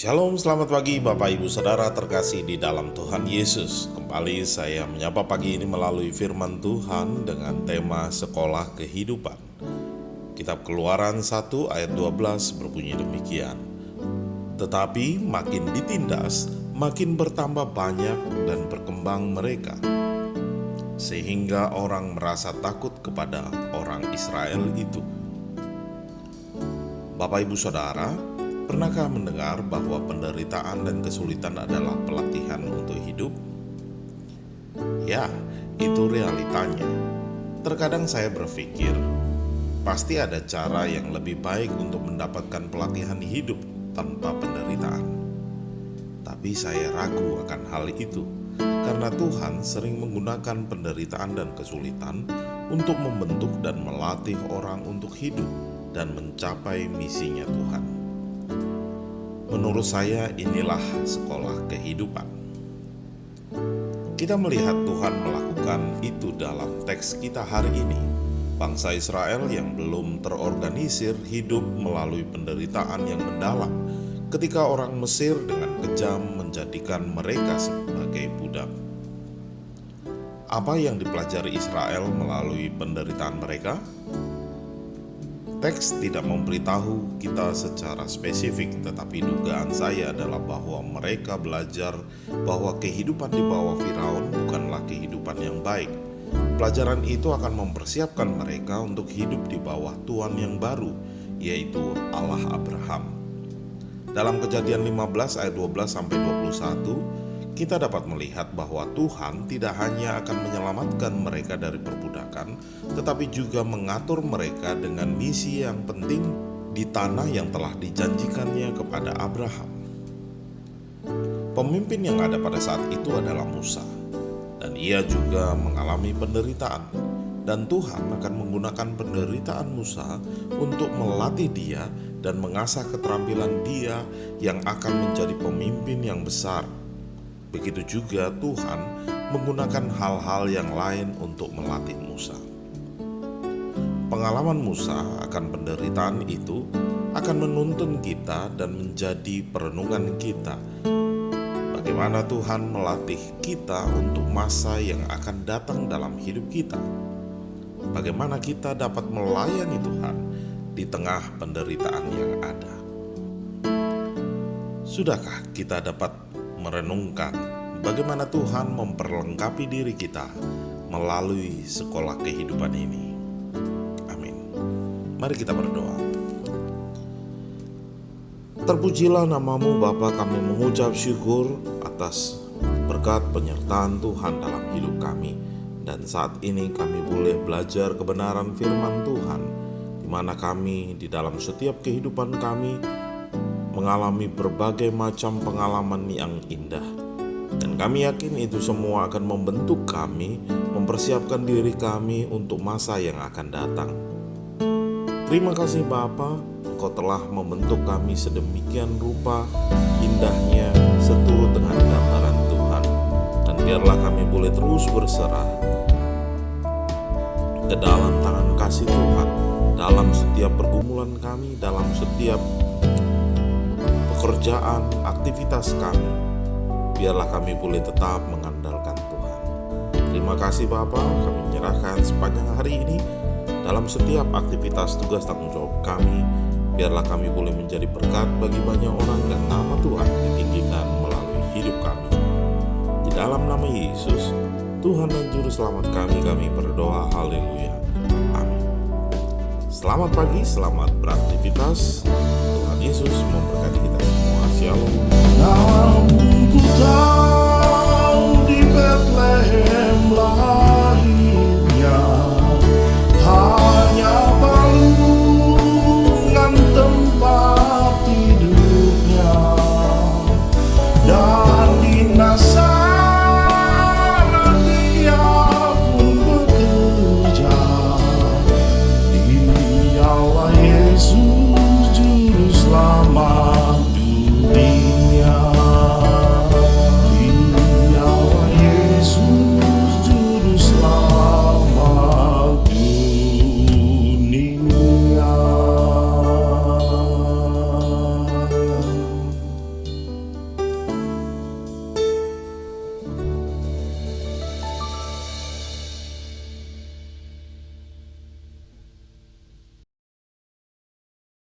Shalom, selamat pagi Bapak Ibu Saudara terkasih di dalam Tuhan Yesus. Kembali saya menyapa pagi ini melalui firman Tuhan dengan tema Sekolah Kehidupan. Kitab Keluaran 1 ayat 12 berbunyi demikian. Tetapi makin ditindas, makin bertambah banyak dan berkembang mereka, sehingga orang merasa takut kepada orang Israel itu. Bapak Ibu Saudara, pernahkah mendengar bahwa penderitaan dan kesulitan adalah pelatihan untuk hidup? Ya, itu realitanya. Terkadang saya berpikir, pasti ada cara yang lebih baik untuk mendapatkan pelatihan hidup tanpa penderitaan. Tapi saya ragu akan hal itu, karena Tuhan sering menggunakan penderitaan dan kesulitan untuk membentuk dan melatih orang untuk hidup dan mencapai misinya Tuhan. Menurut saya inilah sekolah kehidupan. Kita melihat Tuhan melakukan itu dalam teks kita hari ini. Bangsa Israel yang belum terorganisir hidup melalui penderitaan yang mendalam ketika orang Mesir dengan kejam menjadikan mereka sebagai budak. Apa yang dipelajari Israel melalui penderitaan mereka? Teks tidak memberitahu kita secara spesifik, tetapi dugaan saya adalah bahwa mereka belajar bahwa kehidupan di bawah Firaun bukanlah kehidupan yang baik. Pelajaran itu akan mempersiapkan mereka untuk hidup di bawah Tuhan yang baru, yaitu Allah Abraham. Dalam Kejadian 15 ayat 12-21, kita dapat melihat bahwa Tuhan tidak hanya akan menyelamatkan mereka dari perbudakan, tetapi juga mengatur mereka dengan misi yang penting di tanah yang telah dijanjikannya kepada Abraham. Pemimpin yang ada pada saat itu adalah Musa, dan ia juga mengalami penderitaan. Dan Tuhan akan menggunakan penderitaan Musa untuk melatih dia dan mengasah keterampilan dia yang akan menjadi pemimpin yang besar. Begitu juga Tuhan menggunakan hal-hal yang lain untuk melatih Musa. Pengalaman Musa akan penderitaan itu akan menuntun kita dan menjadi perenungan kita. Bagaimana Tuhan melatih kita untuk masa yang akan datang dalam hidup kita. Bagaimana kita dapat melayani Tuhan di tengah penderitaan yang ada. Sudahkah kita dapat merenungkan bagaimana Tuhan memperlengkapi diri kita melalui sekolah kehidupan ini? Amin. Mari kita berdoa. Terpujilah namamu Bapa, kami mengucap syukur atas berkat penyertaan Tuhan dalam hidup kami. Dan saat ini kami boleh belajar kebenaran firman Tuhan, di mana kami di dalam setiap kehidupan kami mengalami berbagai macam pengalaman yang indah. Dan kami yakin itu semua akan membentuk kami, mempersiapkan diri kami untuk masa yang akan datang. Terima kasih Bapa, Engkau telah membentuk kami sedemikian rupa indahnya seturut dengan gambaran Tuhan. Dan biarlah kami boleh terus berserah ke dalam tangan kasih Tuhan, dalam setiap pergumulan kami, dalam setiap pekerjaan, aktivitas kami. Biarlah kami boleh tetap mengandalkan Tuhan. Terima kasih Bapa, kami menyerahkan sepanjang hari ini dalam setiap aktivitas tugas tanggung jawab kami. Biarlah kami boleh menjadi berkat bagi banyak orang dan nama Tuhan ditinggikan melalui hidup kami. Di dalam nama Yesus, Tuhan dan Juru Selamat kami berdoa, haleluya, amin. Selamat pagi, selamat beraktivitas. Tuhan Yesus memberkati kita semua. Shalom.